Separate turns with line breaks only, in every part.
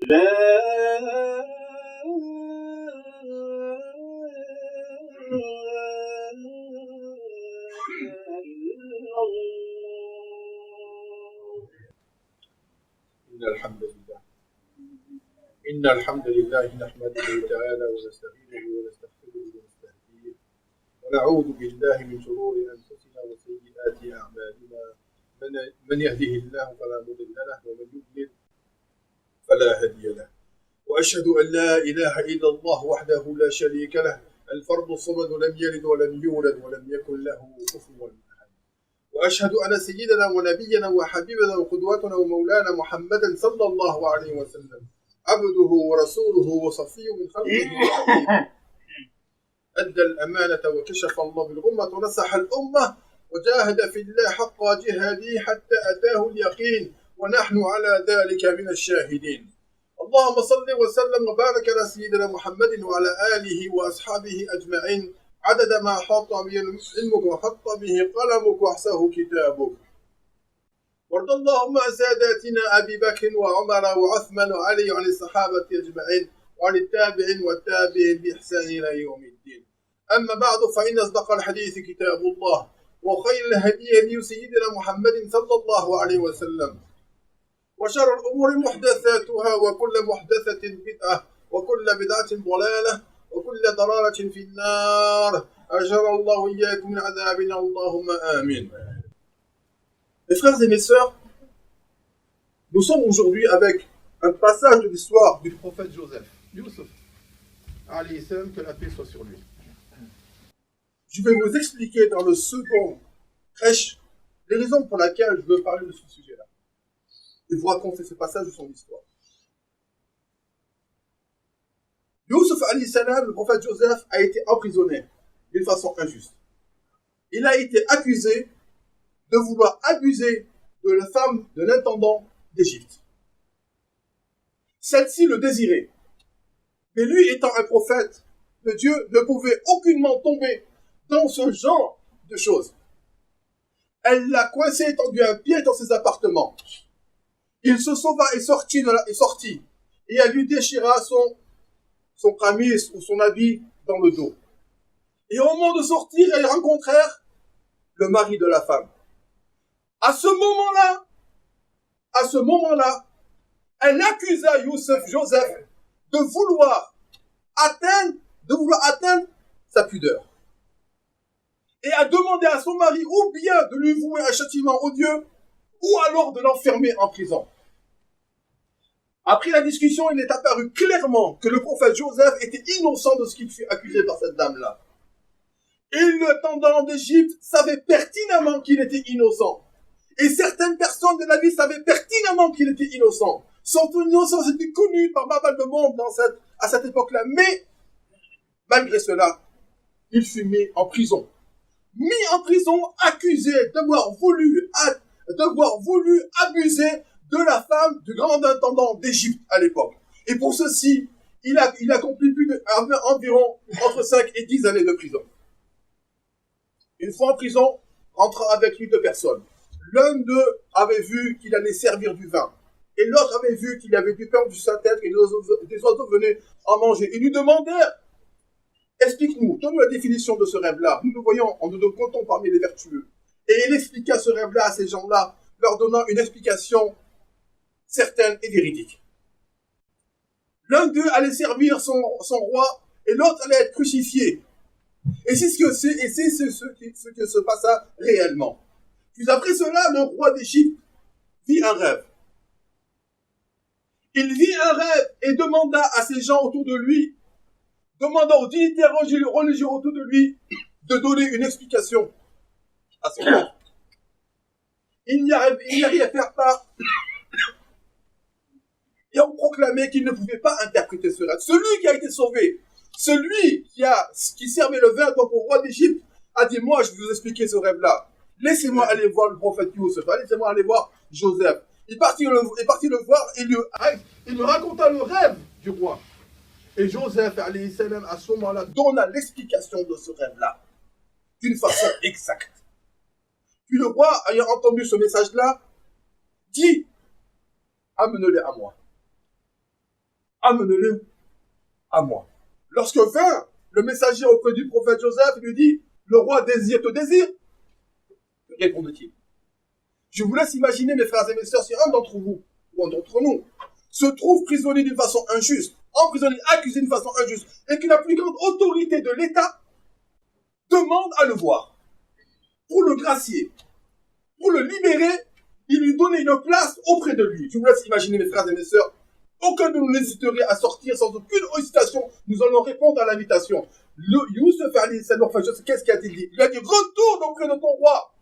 إن الحمد لله نحمده تعالى ونستعينه ونستغفره ونستهديه ونعوذ بالله من شرور أنفسنا وسيئات أعمالنا من يهده الله فلا مضل له ومن يضلل فلا هادي له وأشهد أن لا إله إلا الله وحده لا شريك له الفرد الصمد لم يلد ولم يولد ولم يكن له كفوا أحد وأشهد أن سيدنا ونبينا وحبيبنا وقدوتنا ومولانا محمدا صلى الله عليه وسلم عبده ورسوله وصفيه من خلقه وحبيبه أدى الأمانة وكشف الله بالغمة ونصح الأمة وجاهد في الله حق جهاده حتى أتاه اليقين ونحن على ذلك من الشاهدين. اللهم صل وسلم وبارك على سيدنا محمد وعلى آله وأصحابه أجمعين عدد ما حاط به علمك وحط به قلمك وأحصاه كتابك. وارض اللهم عن ساداتنا أبي بكر وعمر وعثمان وعلي وعن الصحابة أجمعين وعن التابعين والتابعين بإحسان إلى يوم الدين. أما بعد فإن أصدق الحديث كتاب الله وخير الهدي هدي سيدنا محمد صلى الله عليه وسلم وشر الأمور محدثاتها وكل محدثة بدعة وكل بدعة ضلالة وكل ضلالة في النار أجر الله إياكم من عذابنا اللهم آمين. Mes frères et mes sœurs, nous sommes aujourd'hui avec un passage de l'histoire du prophète Joseph, Youssouf, alayhi salam, que la paix soit sur lui. Je vais vous expliquer dans le second crèche les raisons pour lesquelles je veux parler de ce sujet-là et vous raconter ce passage de son histoire. Youssouf alayhi salam, le prophète Joseph, a été emprisonné d'une façon injuste. Il a été accusé de vouloir abuser de la femme de l'intendant d'Égypte. Celle-ci le désirait. Mais lui, étant un prophète de Dieu, ne pouvait aucunement tomber dans ce genre de choses. Elle l'a coincé et tendu un pied dans ses appartements. Il se sauva et sortit. Et elle lui déchira son camis ou son habit dans le dos. Et au moment de sortir, elles rencontrèrent le mari de la femme. À ce moment-là, elle accusa Joseph de vouloir atteindre sa pudeur. Et a demandé à son mari ou bien de lui vouer un châtiment odieux, ou alors de l'enfermer en prison. Après la discussion, il est apparu clairement que le prophète Joseph était innocent de ce qu'il fut accusé par cette dame-là. Et l'intendant d'Égypte savait pertinemment qu'il était innocent. Et certaines personnes de la vie savaient pertinemment qu'il était innocent. Son innocence était connue par pas mal de monde à cette époque-là. Mais, malgré cela, il fut mis en prison. Accusé d'avoir voulu abuser de la femme du grand intendant d'Égypte à l'époque. Et pour ceci, il accomplit environ entre 5 et 10 années de prison. Une fois en prison, rentrant avec lui 2 personnes. L'un d'eux avait vu qu'il allait servir du vin. Et l'autre avait vu qu'il y avait du pain sur sa tête et des oiseaux venaient en manger. Ils lui demandèrent, explique-nous, donne-nous la définition de ce rêve-là. Nous nous comptons parmi les vertueux. Et il expliqua ce rêve-là à ces gens-là, leur donnant une explication certaine et véridique. L'un d'eux allait servir son roi et l'autre allait être crucifié. Et c'est ce que se passa réellement. Puis après cela, le roi d'Égypte vit un rêve. Il vit un rêve et demanda à ces gens autour de lui, demanda aux dignitaires religieux autour de lui de donner une explication à son rêve. Il n'y arrivait à faire part et on proclamait qu'il ne pouvait pas interpréter ce rêve. Celui qui a été sauvé, celui qui servait le vin au roi d'Égypte, a dit, moi je vais vous expliquer ce rêve-là. Laissez-moi aller voir le prophète Youssouf, laissez-moi aller voir Joseph. Il partit le voir et il lui raconta le rêve du roi. Et Joseph, alayhi salam, à ce moment-là, donna l'explication de ce rêve-là, d'une façon exacte. Puis le roi, ayant entendu ce message-là, dit, amenez-les à moi. amenez-le à moi. Lorsque vint le messager auprès du prophète Joseph, lui dit, le roi te désire. Que répondit-il? Je vous laisse imaginer, mes frères et mes sœurs, si un d'entre vous, ou un d'entre nous, se trouve prisonnier d'une façon injuste, emprisonné, accusé d'une façon injuste, et que la plus grande autorité de l'État demande à le voir, pour le gracier, pour le libérer, il lui donnait une place auprès de lui. Je vous laisse imaginer, mes frères et mes sœurs, aucun de nous n'hésiterait à sortir sans aucune hésitation. Nous allons répondre à l'invitation. Youssef Ali Sadour Fajos, qu'est-ce qu'il a-t-il dit? Il a dit, retourne auprès de ton roi.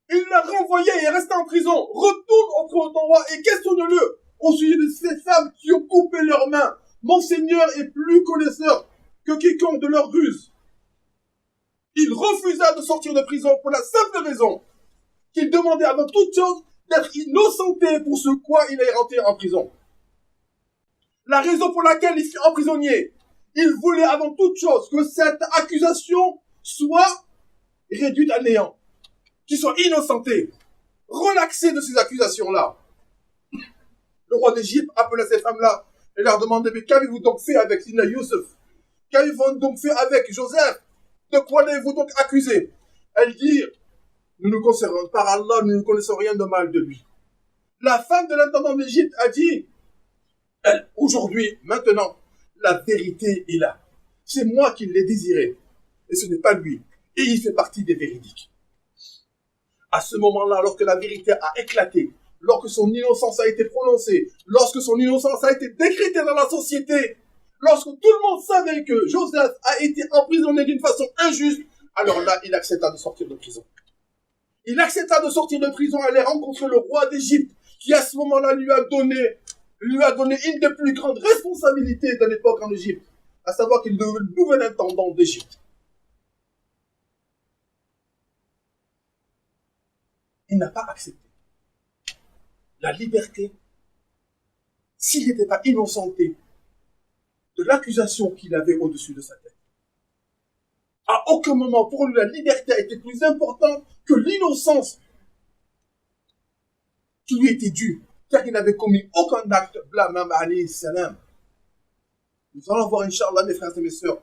Il l'a renvoyé et est resté en prison. Retourne auprès de ton roi et questionne-le au sujet de ces femmes qui ont coupé leurs mains. Mon Seigneur est plus connaisseur que quiconque de leur ruse. Il refusa de sortir de prison pour la simple raison qu'il demandait avant toute chose d'être innocenté pour ce quoi il est rentré en prison. La raison pour laquelle il fut emprisonné, il voulait avant toute chose que cette accusation soit réduite à néant, qu'il soit innocenté, relaxé de ces accusations-là. Le roi d'Égypte appela ces femmes-là et leur demandait, mais qu'avez-vous donc fait avec Sina Youssef? Qu'avez-vous donc fait avec Joseph? De quoi l'avez-vous donc accusé? Elles dirent, nous nous concernons, par Allah, nous ne connaissons rien de mal de lui. La femme de l'intendant d'Égypte a dit, elle, aujourd'hui, maintenant, la vérité est là. C'est moi qui l'ai désiré, et ce n'est pas lui. Et il fait partie des véridiques. À ce moment-là, lorsque la vérité a éclaté, lorsque son innocence a été prononcée, lorsque son innocence a été décrétée dans la société, lorsque tout le monde savait que Joseph a été emprisonné d'une façon injuste, alors là, il accepta de sortir de prison. Il accepta de sortir de prison, aller rencontrer le roi d'Égypte, qui à ce moment-là lui a donné une des plus grandes responsabilités de l'époque en Égypte, à savoir qu'il devait le nouvel intendant d'Égypte. Il n'a pas accepté la liberté s'il n'était pas innocenté de l'accusation qu'il avait au-dessus de sa tête. À aucun moment pour lui la liberté a été plus importante que l'innocence qui lui était due, car il n'avait commis aucun acte blâmable alayhi salam. Nous allons voir, Inch'Allah, mes frères et mes sœurs,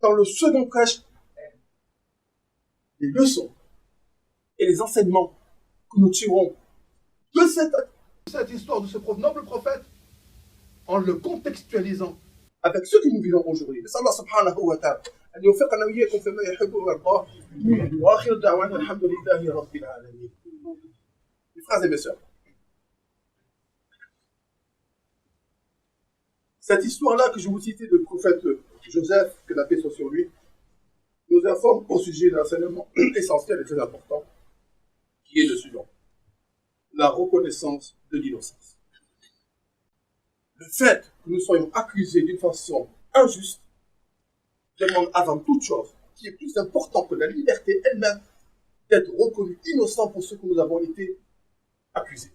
dans le second prêche, les leçons et les enseignements que nous tirons de cette histoire de ce noble prophète en le contextualisant avec ce que nous vivons aujourd'hui. Allah subhanahu wa ta'ala أن يوفقنا وإياكم فيما يحب ويرضاه وآخر دعوانا الحمد لله رب العالمين. Mes frères et mes sœurs, cette histoire-là que je vous citais du prophète Joseph, que la paix soit sur lui, nous informe au sujet d'un enseignement essentiel et très important, qui est le suivant: la reconnaissance de l'innocence. Le fait que nous soyons accusés d'une façon injuste demande avant toute chose, qui est plus important que la liberté elle-même, d'être reconnu innocent pour ce que nous avons été accusés.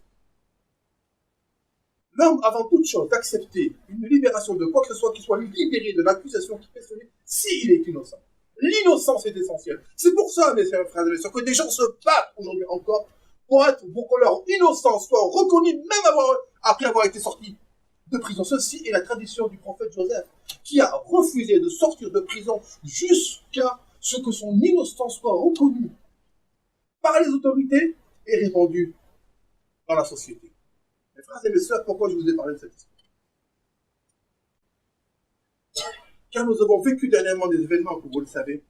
L'homme, avant toute chose, d'accepter une libération de quoi que ce soit, qu'il soit libéré de l'accusation qui fait sonner, s'il est innocent. L'innocence est essentielle. C'est pour ça, mes frères et mes sœurs, que des gens se battent aujourd'hui encore pour que leur innocence soit reconnue, même après avoir été sortis de prison. Ceci est la tradition du prophète Joseph, qui a refusé de sortir de prison jusqu'à ce que son innocence soit reconnue par les autorités et répandue dans la société. Mes frères et mes sœurs, pourquoi je vous ai parlé de cette histoire? Car nous avons vécu dernièrement des événements, comme vous le savez,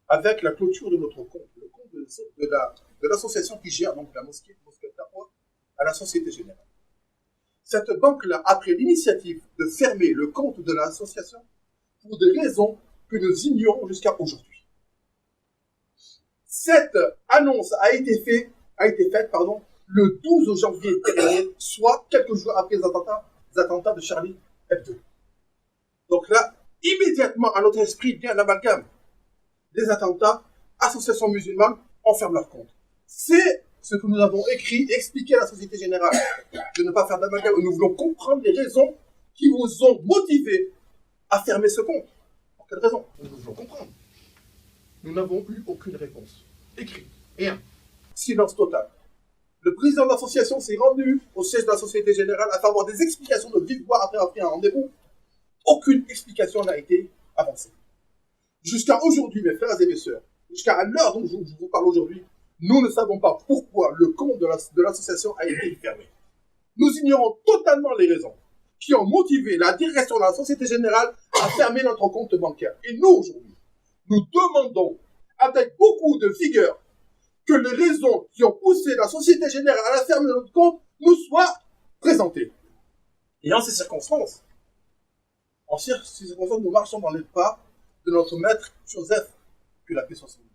avec la clôture de notre compte, le compte de l'association qui gère donc la mosquée Taqwa à la Société Générale. Cette banque-là a pris l'initiative de fermer le compte de l'association pour des raisons que nous ignorons jusqu'à aujourd'hui. Cette annonce a été faite le 12 janvier dernier, soit quelques jours après les attentats de Charlie Hebdo. Donc là, immédiatement à notre esprit vient l'amalgame des attentats, associations musulmanes, on ferme leur compte. C'est ce que nous avons écrit et expliqué à la Société Générale, de ne pas faire d'amalgame. Nous voulons comprendre les raisons qui vous ont motivé à fermer ce compte. Pour quelles raisons? Nous voulons comprendre. Nous n'avons eu aucune réponse. Écrit. Rien. Silence total. Le président de l'association s'est rendu au siège de la Société Générale afin d'avoir des explications de vive voix après avoir pris un rendez-vous. Aucune explication n'a été avancée. Jusqu'à aujourd'hui, mes frères et mes sœurs, jusqu'à l'heure dont je vous parle aujourd'hui, nous ne savons pas pourquoi le compte de l'association a été fermé. Nous ignorons totalement les raisons qui ont motivé la direction de la Société Générale à fermer notre compte bancaire. Et nous, aujourd'hui, nous demandons avec beaucoup de vigueur que les raisons qui ont poussé la Société Générale à fermer notre compte nous soient présentées. Et en ces circonstances, nous marchons dans les pas de notre maître Joseph, que la paix soit sur lui.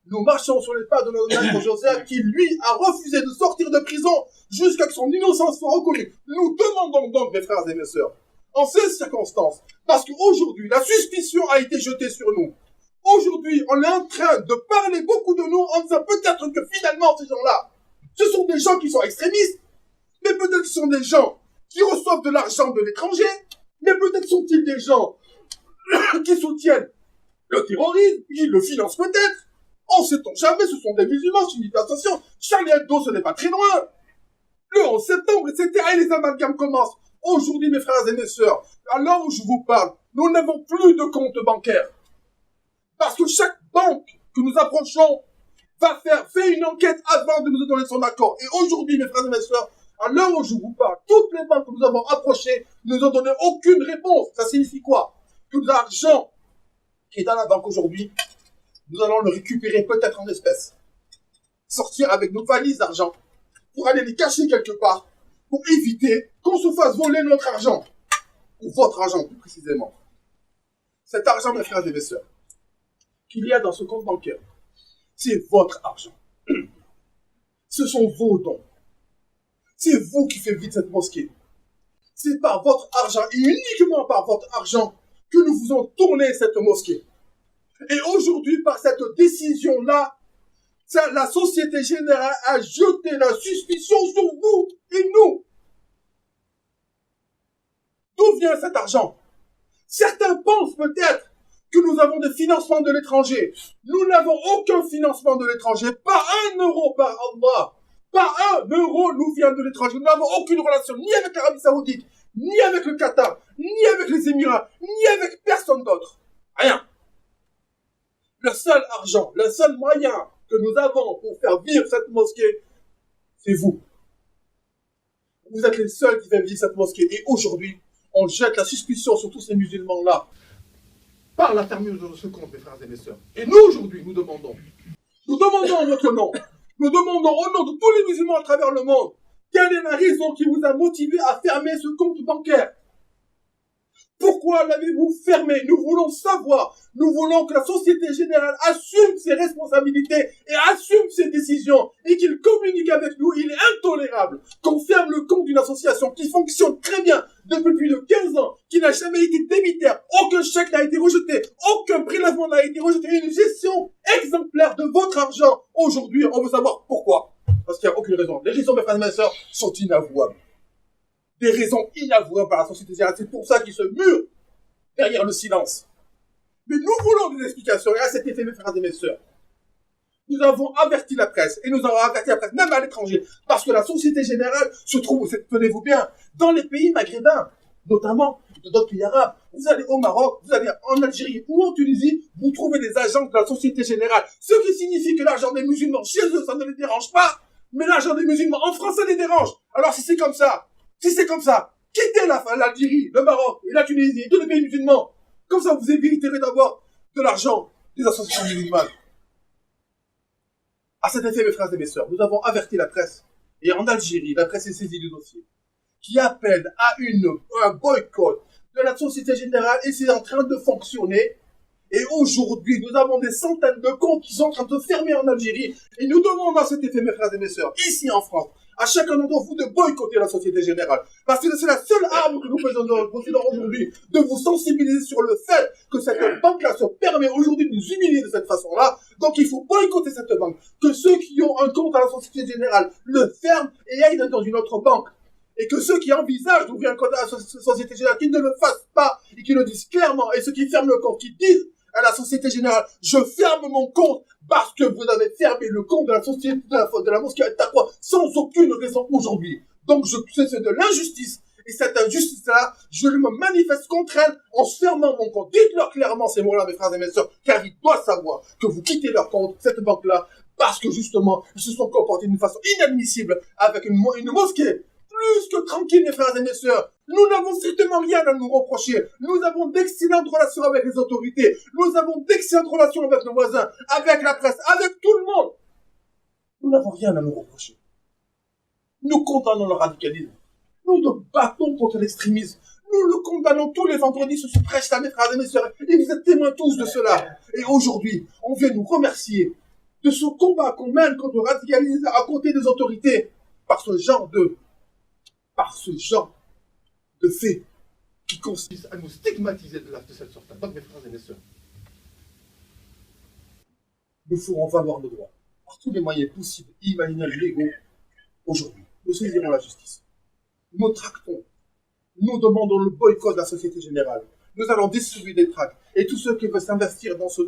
Nous marchons sur les pas de notre maître Joseph qui, lui, a refusé de sortir de prison jusqu'à ce que son innocence soit reconnue. Nous demandons donc, mes frères et mes sœurs, en ces circonstances, parce qu'aujourd'hui, la suspicion a été jetée sur nous. Aujourd'hui, on est en train de parler beaucoup de nous en disant peut-être que finalement, ces gens-là, ce sont des gens qui sont extrémistes, mais peut-être que ce sont des gens qui reçoivent de l'argent de l'étranger, mais peut-être sont-ils des gens qui soutiennent le terrorisme, qui le financent peut-être. On ne sait-on jamais, ce sont des musulmans, c'est une attention. Charlie Hebdo, ce n'est pas très loin. Le 11 septembre, etc. Et les amalgames commencent. Aujourd'hui, mes frères et mes sœurs, à l'heure où je vous parle, nous n'avons plus de compte bancaire. Parce que chaque banque que nous approchons fait une enquête avant de nous donner son accord. Et aujourd'hui, mes frères et mes sœurs, à l'heure où je vous parle, toutes les banques que nous avons approchées ne nous ont donné aucune réponse. Ça signifie quoi? Que l'argent qui est dans la banque aujourd'hui, nous allons le récupérer peut-être en espèces. Sortir avec nos valises d'argent pour aller les cacher quelque part, pour éviter qu'on se fasse voler notre argent. Ou votre argent, plus précisément. Cet argent, mes frères et mes sœurs, qu'il y a dans ce compte bancaire, c'est votre argent. Ce sont vos dons. C'est vous qui faites vivre cette mosquée. C'est par votre argent, et uniquement par votre argent, que nous faisons tourner cette mosquée. Et aujourd'hui, par cette décision-là, la Société Générale a jeté la suspicion sur vous et nous. D'où vient cet argent? Certains pensent peut-être que nous avons des financements de l'étranger. Nous n'avons aucun financement de l'étranger. Pas un euro par Allah. Pas un euro nous vient de l'étranger. Nous n'avons aucune relation ni avec l'Arabie Saoudite, ni avec le Qatar, ni avec les Émirats, ni avec personne d'autre. Rien. Le seul argent, le seul moyen que nous avons pour faire vivre cette mosquée, c'est vous. Vous êtes les seuls qui font vivre cette mosquée. Et aujourd'hui, on jette la suspicion sur tous ces musulmans-là par la fermeture de ce compte, mes frères et mes sœurs. Et nous, aujourd'hui, nous demandons en votre nom, nous demandons au nom de tous les musulmans à travers le monde, quelle est la raison qui vous a motivé à fermer ce compte bancaire? Pourquoi l'avez-vous fermé? Nous voulons savoir. Nous voulons que la Société Générale assume ses responsabilités et assume ses décisions et qu'il communique avec nous. Il est intolérable qu'on ferme le compte d'une association qui fonctionne très bien depuis plus de 15 ans, qui n'a jamais été démissionnaire. Aucun chèque n'a été rejeté. Aucun prélèvement n'a été rejeté. Une gestion exemplaire de votre argent. Aujourd'hui, on veut savoir pourquoi. Parce qu'il n'y a aucune raison. Les raisons, mes frères et mes sœurs, sont inavouables. Des raisons inavouables par la Société Générale. C'est pour ça qu'ils se murent derrière le silence. Mais nous voulons des explications. Et à cet effet, mes frères et mes sœurs, nous avons averti la presse. Et nous avons averti la presse, même à l'étranger. Parce que la Société Générale se trouve, tenez-vous bien, dans les pays maghrébins, notamment d'autres pays arabes. Vous allez au Maroc, vous allez en Algérie ou en Tunisie, vous trouvez des agents de la Société Générale. Ce qui signifie que l'argent des musulmans chez eux, ça ne les dérange pas. Mais l'argent des musulmans en France, ça les dérange. Alors si c'est comme ça, quittez l'Algérie, le Maroc et la Tunisie et tous les pays musulmans. Comme ça, vous éviterez d'avoir de l'argent des associations musulmanes. À cet effet, mes frères et mes sœurs, nous avons averti la presse. Et en Algérie, la presse est saisie du dossier, qui appelle à un boycott de la Société Générale et c'est en train de fonctionner. Et aujourd'hui, nous avons des centaines de comptes qui sont en train de fermer en Algérie. Et nous demandons à cet effet, mes frères et mes sœurs, ici en France, à chacun d'entre vous de boycotter la Société Générale. Parce que c'est la seule arme que nous possédons aujourd'hui, de vous sensibiliser sur le fait que cette banque-là se permet aujourd'hui de nous humilier de cette façon-là. Donc il faut boycotter cette banque. Que ceux qui ont un compte à la Société Générale le ferment et aillent dans une autre banque. Et que ceux qui envisagent d'ouvrir un compte à la Société Générale, qu'ils ne le fassent pas et qu'ils le disent clairement. Et ceux qui ferment le compte, qui disent à la Société Générale. Je ferme mon compte parce que vous avez fermé le compte de la Société de la mosquée Al-Taqwa sans aucune raison aujourd'hui. Donc, c'est de l'injustice. Et cette injustice-là, je me manifeste contre elle en fermant mon compte. Dites-leur clairement ces mots-là, mes frères et mes sœurs, car ils doivent savoir que vous quittez leur compte, cette banque-là, parce que justement, ils se sont comportés d'une façon inadmissible avec une mosquée. Plus que tranquille, mes frères et mes sœurs. Nous n'avons strictement rien à nous reprocher. Nous avons d'excellentes relations avec les autorités. Nous avons d'excellentes relations avec nos voisins, avec la presse, avec tout le monde. Nous n'avons rien à nous reprocher. Nous condamnons le radicalisme. Nous nous battons contre l'extrémisme. Nous le condamnons tous les vendredis sur ce prêche-là, mes frères et mes sœurs. Et vous êtes témoins tous de cela. Et aujourd'hui, on vient nous remercier de ce combat qu'on mène contre le radicalisme à côté des autorités par ce genre de fait qui consiste à nous stigmatiser de cette sorte. Donc, mes frères et mes sœurs, nous ferons valoir nos droits par tous les moyens possibles, imaginables, légaux. Aujourd'hui, nous saisirons la justice. Nous tractons. Nous demandons le boycott de la Société Générale. Nous allons distribuer des tracts. Et tous ceux qui veulent s'investir dans ce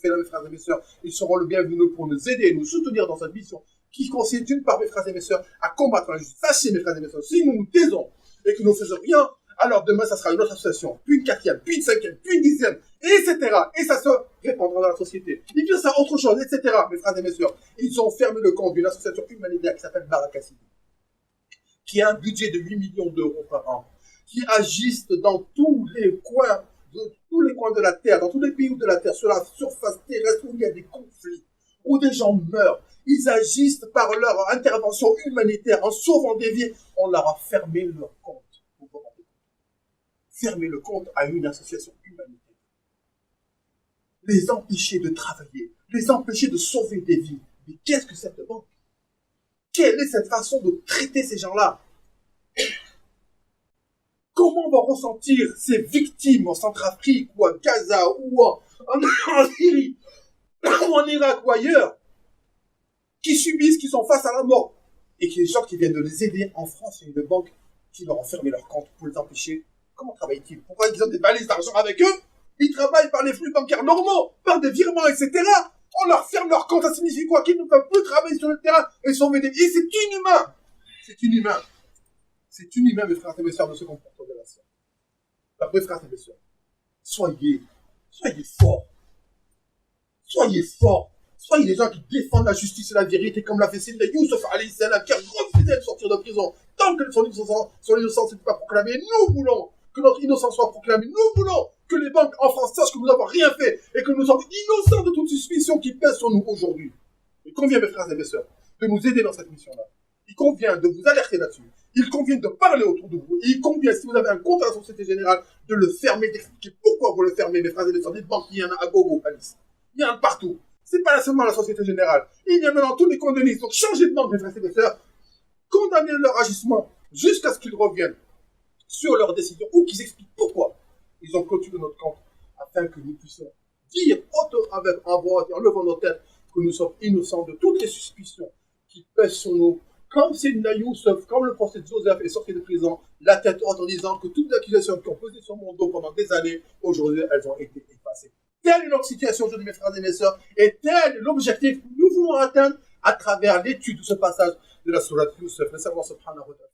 fait-là, mes frères et mes sœurs, ils seront le bienvenu pour nous aider et nous soutenir dans cette mission qui consiste d'une part, mes frères et mes sœurs, à combattre l'injustice. Sachez, mes frères et mes sœurs, si nous nous taisons et que nous ne faisons rien, alors demain, ça sera une autre association, puis une quatrième, puis une cinquième, puis une dixième, etc. Et ça se répandra dans la société. Et puis ça, autre chose, etc. Mes frères et mes sœurs, ils ont fermé le compte d'une association humanitaire qui s'appelle Barakasidi, qui a un budget de 8 millions d'euros par an, qui agissent dans tous les coins de la Terre, dans tous les pays de la Terre, sur la surface terrestre où il y a des conflits, où des gens meurent. Ils agissent par leur intervention humanitaire en sauvant des vies. On leur a fermé leur compte. Fermer le compte à une association humanitaire. Les empêcher de travailler, les empêcher de sauver des vies. Mais qu'est-ce que cette banque? Quelle est cette façon de traiter ces gens-là? Comment vont ressentir ces victimes en Centrafrique ou à Gaza ou en Syrie ou en Irak ou ailleurs qui subissent, qui sont face à la mort et qui les gens qui viennent de les aider en France, il y a une banque qui leur a fermé leur compte pour les empêcher. Comment travaillent-ils? Pourquoi ils ont des balises d'argent avec eux? Ils travaillent par les flux bancaires normaux, par des virements, etc. On leur ferme leur compte, ça signifie quoi? Qu'ils ne peuvent plus travailler sur le terrain et sauver des vies. Et c'est inhumain. C'est inhumain. C'est inhumain, mes frères et mes sœurs, de se comporter de la sorte. Mes frères et mes sœurs, soyez forts. Soyez forts. Soyez des gens qui défendent la justice et la vérité, comme l'a fait Sidna Youssouf alayhi salam, qui a refusé de sortir de prison. Tant que son innocence n'est pas proclamée, nous voulons que notre innocence soit proclamée. Nous voulons que les banques en France sachent que nous n'avons rien fait et que nous sommes innocents de toute suspicion qui pèse sur nous aujourd'hui. Il convient, mes frères et mes sœurs, de nous aider dans cette mission-là. Il convient de vous alerter là-dessus. Il convient de parler autour de vous. Il convient, si vous avez un compte à la Société Générale, de le fermer, d'expliquer pourquoi vous le fermez, mes frères et mes sœurs. Dites banques, il y en a à gogo, à Nice. Il y en a partout. C'est pas seulement la Société Générale. Il y en a dans tous les comptes de Nice. Donc changez de banque, mes frères et mes sœurs. Condamnez leur agissement jusqu'à ce qu'ils reviennent sur leurs décisions ou qu'ils expliquent pourquoi ils ont clôturé notre compte afin que nous puissions dire avec en voix et en levant nos têtes que nous sommes innocents de toutes les suspicions qui pèsent sur nous. Comme Sidna Youssouf, comme le prophète Joseph est sorti de prison, la tête haute en disant que toutes les accusations qui ont pesé sur mon dos pendant des années, aujourd'hui, elles ont été effacées. Telle est notre situation aujourd'hui, mes frères et mes sœurs, et tel est l'objectif que nous voulons atteindre à travers l'étude de ce passage de la sourate Youssouf. Le Seigneur subhanahu wa ta'ala